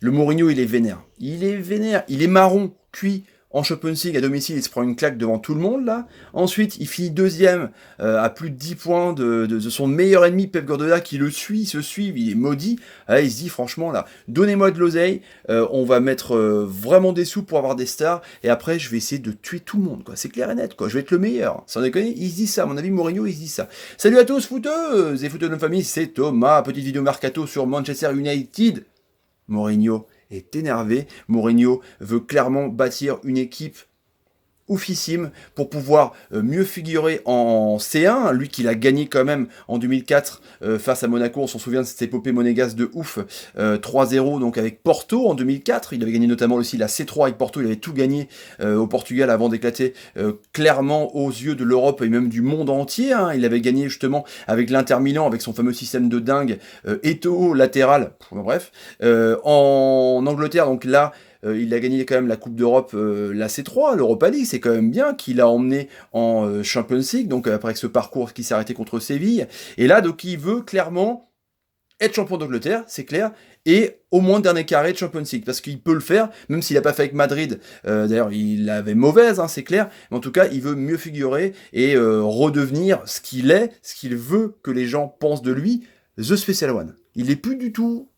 Le Mourinho, il est vénère. Il est vénère. Il est marron, cuit. En Champions League, à domicile, il se prend une claque devant tout le monde, là. Ensuite, il finit deuxième, à plus de 10 points de son meilleur ennemi, Pep Guardiola, qui le suit, il se suit, il est maudit. Là, il se dit, franchement, là, donnez-moi de l'oseille, on va mettre vraiment des sous pour avoir des stars, et après, je vais essayer de tuer tout le monde, quoi. C'est clair et net, quoi. Je vais être le meilleur. Sans déconner, il se dit ça. À mon avis, Mourinho, il se dit ça. Salut à tous, footeuses et footeux de notre famille, c'est Thomas. Petite vidéo mercato sur Manchester United. Mourinho est énervé. Mourinho veut clairement bâtir une équipe oufissime pour pouvoir mieux figurer en C1, lui qui l'a gagné quand même en 2004 face à Monaco, on s'en souvient de cette épopée monégasque de ouf, 3-0 donc avec Porto en 2004, il avait gagné notamment aussi la C3 avec Porto, il avait tout gagné au Portugal avant d'éclater clairement aux yeux de l'Europe et même du monde entier, hein. Il avait gagné justement avec l'Inter Milan, avec son fameux système de dingue, Eto'o latéral, bref, en Angleterre, donc là, il a gagné quand même la Coupe d'Europe, la C3, l'Europa League, c'est quand même bien qu'il a emmené en Champions League, donc après ce parcours qui s'est arrêté contre Séville. Et là, donc il veut clairement être champion d'Angleterre, c'est clair, et au moins dernier carré de Champions League, parce qu'il peut le faire, même s'il n'a pas fait avec Madrid, d'ailleurs il l'avait mauvaise, hein, c'est clair, mais en tout cas il veut mieux figurer et redevenir ce qu'il est, ce qu'il veut que les gens pensent de lui, The Special One. Il n'est plus du tout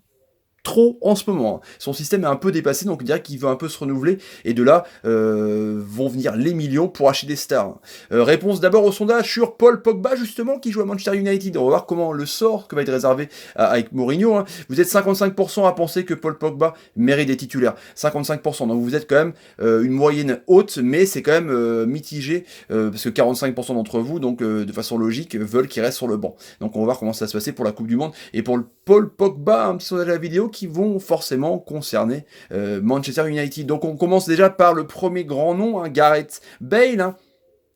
trop en ce moment. Son système est un peu dépassé, donc on dirait qu'il veut un peu se renouveler, et de là vont venir les millions pour acheter des stars. Réponse d'abord au sondage sur Paul Pogba, justement, qui joue à Manchester United. On va voir comment le sort que va être réservé avec Mourinho. Hein. Vous êtes 55% à penser que Paul Pogba mérite des titulaires. 55%, donc vous êtes quand même une moyenne haute, mais c'est quand même mitigé, parce que 45% d'entre vous, donc de façon logique, veulent qu'il reste sur le banc. Donc on va voir comment ça va se passer pour la Coupe du Monde. Et pour le Paul Pogba, un petit sondage à la vidéo qui vont forcément concerner Manchester United. Donc on commence déjà par le premier grand nom, hein, Gareth Bale. Hein.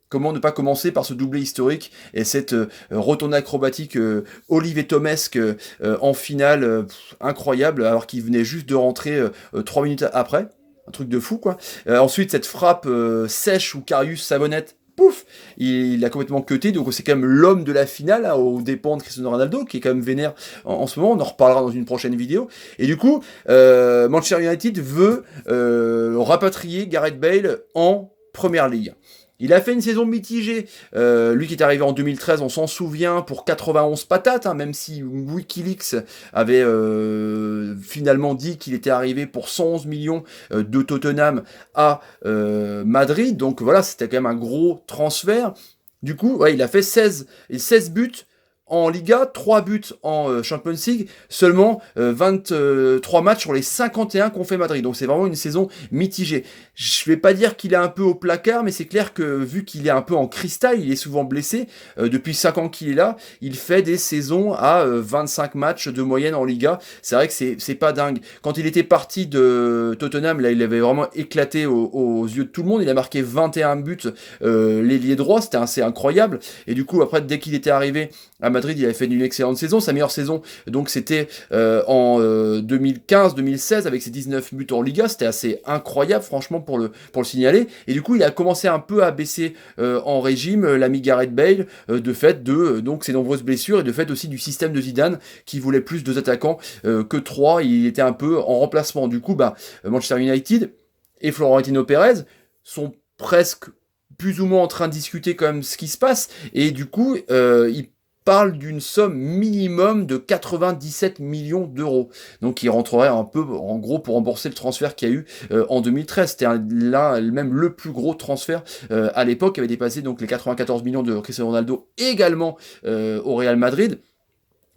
Comment ne pas commencer par ce doublé historique et cette retournée acrobatique olivettomesque en finale incroyable, alors qu'il venait juste de rentrer 3 minutes après. Un truc de fou, quoi. Ensuite, cette frappe sèche où Karius savonnette, pouf, il a complètement cuté, donc c'est quand même l'homme de la finale, hein, aux dépens de Cristiano Ronaldo, qui est quand même vénère en ce moment, on en reparlera dans une prochaine vidéo. Et du coup, Manchester United veut rapatrier Gareth Bale en Première Ligue. Il a fait une saison mitigée, lui qui est arrivé en 2013, on s'en souvient, pour 91 patates, hein, même si Wikileaks avait finalement dit qu'il était arrivé pour 111 millions de Tottenham à Madrid, donc voilà, c'était quand même un gros transfert. Du coup, ouais, il a fait 16 buts en Liga, 3 buts en Champions League, seulement 23 matchs sur les 51 qu'ont fait Madrid. Donc c'est vraiment une saison mitigée. Je vais pas dire qu'il est un peu au placard, mais c'est clair que vu qu'il est un peu en cristal, il est souvent blessé. Depuis 5 ans qu'il est là, il fait des saisons à 25 matchs de moyenne en Liga. C'est vrai que c'est pas dingue. Quand il était parti de Tottenham, là il avait vraiment éclaté aux yeux de tout le monde. Il a marqué 21 buts, l'ailier droit, c'était assez incroyable. Et du coup, après, dès qu'il était arrivé à Madrid, il avait fait une excellente saison. Sa meilleure saison, donc c'était en 2015-2016 avec ses 19 buts en Liga. C'était assez incroyable, franchement, pour le signaler. Et du coup, il a commencé un peu à baisser en régime, l'ami Gareth Bale, de fait de donc ses nombreuses blessures et de fait aussi du système de Zidane qui voulait plus 2 attaquants que 3. Il était un peu en remplacement. Du coup, Manchester United et Florentino Pérez sont presque plus ou moins en train de discuter quand même ce qui se passe. Et du coup, ils parle d'une somme minimum de 97 millions d'euros. Donc il rentrerait un peu, en gros, pour rembourser le transfert qu'il y a eu en 2013. C'était là même le plus gros transfert à l'époque, qui avait dépassé donc les 94 millions de Cristiano Ronaldo également au Real Madrid.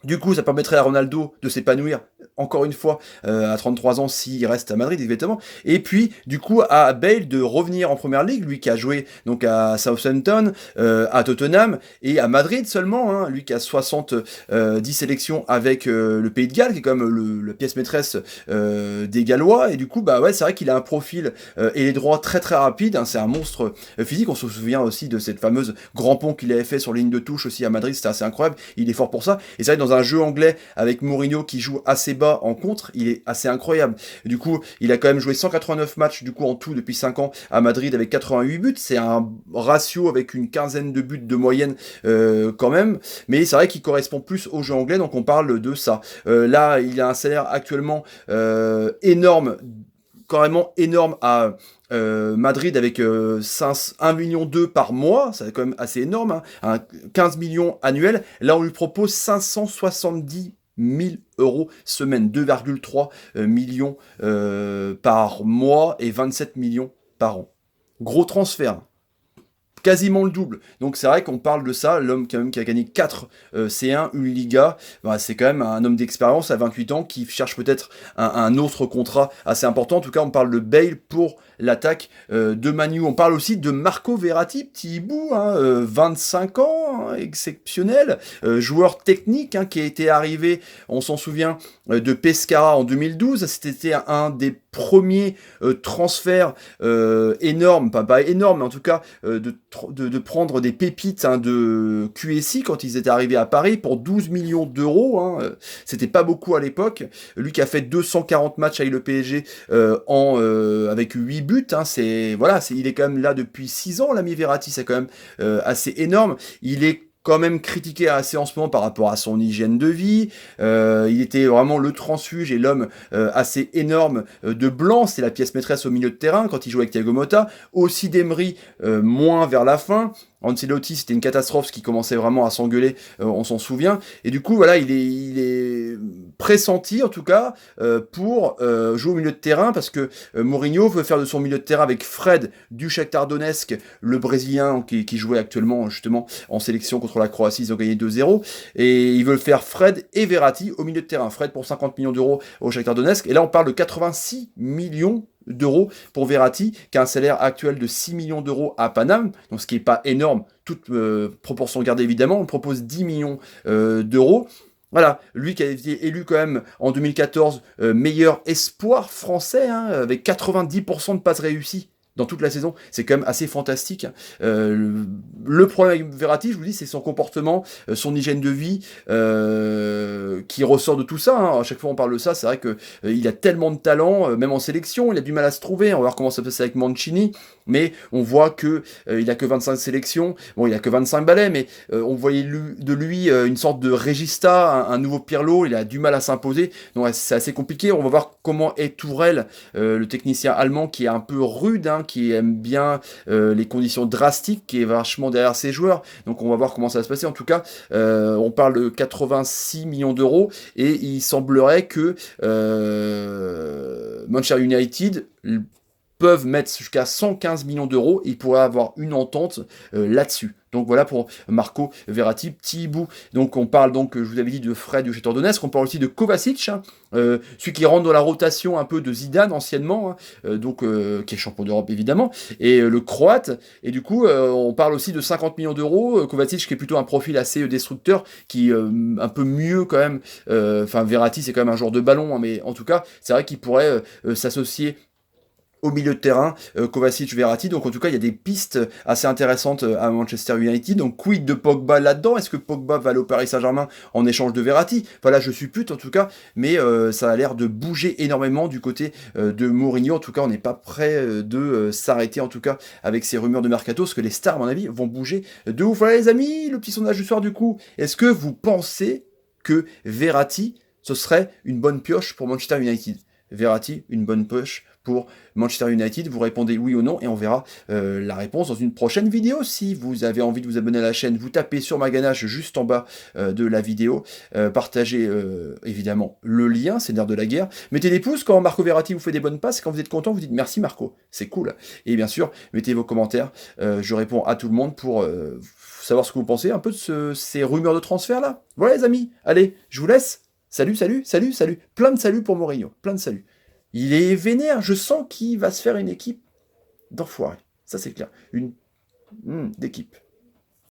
Du coup, ça permettrait à Ronaldo de s'épanouir, encore une fois, à 33 ans, s'il reste à Madrid, évidemment. Et puis, du coup, à Bale de revenir en Première Ligue, lui qui a joué donc à Southampton, à Tottenham, et à Madrid seulement, hein, lui qui a 70 sélections avec le Pays de Galles, qui est quand même la pièce maîtresse des Gallois. Et du coup, ouais, c'est vrai qu'il a un profil et les droits très très rapides, hein, c'est un monstre physique. On se souvient aussi de cette fameuse grand pont qu'il avait fait sur ligne de touche aussi à Madrid, c'était assez incroyable. Il est fort pour ça. Et c'est vrai que dans un jeu anglais avec Mourinho qui joue assez bas, Pays-Bas en contre, il est assez incroyable. Du coup, il a quand même joué 189 matchs du coup en tout depuis 5 ans à Madrid avec 88 buts. C'est un ratio avec une quinzaine de buts de moyenne quand même. Mais c'est vrai qu'il correspond plus au jeu anglais, donc on parle de ça. Là, il a un salaire actuellement énorme, carrément énorme à Madrid avec 1,2 million par mois, c'est quand même assez énorme, hein, 15 millions annuels. Là, on lui propose 570 000 euros semaine, 2,3 millions par mois et 27 millions par an. Gros transfert. Quasiment le double. Donc c'est vrai qu'on parle de ça, l'homme quand même qui a gagné 4 C1, une Liga, bah, c'est quand même un homme d'expérience à 28 ans qui cherche peut-être un autre contrat assez important. En tout cas, on parle de Bale pour l'attaque de Manu. On parle aussi de Marco Verratti, petit hibou, 25 ans, exceptionnel, joueur technique qui a été arrivé, on s'en souvient, de Pescara en 2012. C'était un des premiers transferts énormes, pas énormes, mais en tout cas de prendre des pépites de QSI quand ils étaient arrivés à Paris pour 12 millions d'euros. C'était pas beaucoup à l'époque. Lui qui a fait 240 matchs avec le PSG avec 8 buts. Il est quand même là depuis 6 ans, l'ami Verratti, c'est quand même assez énorme. Il est quand même critiqué assez en ce moment par rapport à son hygiène de vie. Il était vraiment le transfuge et l'homme assez énorme de Blanc. C'est la pièce maîtresse au milieu de terrain quand il jouait avec Thiago Motta. Aussi d'Emery, moins vers la fin. Ancelotti, c'était une catastrophe, ce qui commençait vraiment à s'engueuler, on s'en souvient. Et du coup, voilà, il est pressenti, en tout cas, pour jouer au milieu de terrain, parce que Mourinho veut faire de son milieu de terrain avec Fred du Shakhtar Donetsk, le Brésilien qui jouait actuellement, justement, en sélection contre la Croatie, ils ont gagné 2-0. Et ils veulent faire Fred et Verratti au milieu de terrain. Fred pour 50 millions d'euros au Shakhtar Donetsk. Et là, on parle de 86 millions d'euros pour Verratti, qui a un salaire actuel de 6 millions d'euros à Paname, donc ce qui n'est pas énorme, toute proportion gardée évidemment. On propose 10 millions d'euros. Voilà, lui qui a été élu quand même en 2014 meilleur espoir français, avec 90% de passes réussies dans toute la saison, c'est quand même assez fantastique. Le problème avec Verratti, je vous dis, c'est son comportement, son hygiène de vie, qui ressort de tout ça. À chaque fois on parle de ça, c'est vrai que il a tellement de talent, même en sélection, il a du mal à se trouver. On va voir comment ça se passe avec Mancini, mais on voit que il a que 25 sélections. Bon, il a que 25 balais, mais on voyait de lui une sorte de Regista, un nouveau Pirlo. Il a du mal à s'imposer, donc c'est assez compliqué. On va voir comment est Tourelle, le technicien allemand qui est un peu rude, qui aime bien les conditions drastiques, qui est vachement derrière ses joueurs. Donc on va voir comment ça va se passer. En tout cas, on parle de 86 millions d'euros et il semblerait que Manchester United peuvent mettre jusqu'à 115 millions d'euros et ils pourraient avoir une entente là-dessus. Donc voilà pour Marco Verratti, petit hibou. Donc on parle donc, je vous avais dit, de Fred du Shakhtar Donetsk, on parle aussi de Kovacic, celui qui rentre dans la rotation un peu de Zidane anciennement, qui est champion d'Europe évidemment, et le Croate. Et du coup, on parle aussi de 50 millions d'euros. Kovacic qui est plutôt un profil assez destructeur, qui un peu mieux quand même. Verratti c'est quand même un joueur de ballon, mais en tout cas, c'est vrai qu'il pourrait s'associer au milieu de terrain, Kovacic, Verratti. Donc en tout cas, il y a des pistes assez intéressantes à Manchester United. Donc quid de Pogba là-dedans? Est-ce que Pogba va aller au Paris Saint-Germain en échange de Verratti? Voilà, je suis pute en tout cas, mais ça a l'air de bouger énormément du côté de Mourinho. En tout cas, on n'est pas prêt de s'arrêter en tout cas avec ces rumeurs de mercato, parce que les stars, à mon avis, vont bouger de ouf. Voilà les amis, le petit sondage du soir du coup. Est-ce que vous pensez que Verratti, ce serait une bonne pioche pour Manchester United? Verratti, une bonne pioche pour Manchester United? Vous répondez oui ou non et on verra la réponse dans une prochaine vidéo. Si vous avez envie de vous abonner à la chaîne, vous tapez sur ma ganache juste en bas de la vidéo. Partagez évidemment le lien, c'est l'heure de la guerre. Mettez des pouces quand Marco Verratti vous fait des bonnes passes. Quand vous êtes content, vous dites merci Marco, c'est cool. Et bien sûr, mettez vos commentaires. Je réponds à tout le monde pour savoir ce que vous pensez un peu de ces rumeurs de transfert là. Voilà les amis, allez, je vous laisse. Salut, salut, salut, salut. Plein de saluts pour Mourinho, plein de saluts. Il est vénère, je sens qu'il va se faire une équipe d'enfoirés. Ça c'est clair, une d'équipe.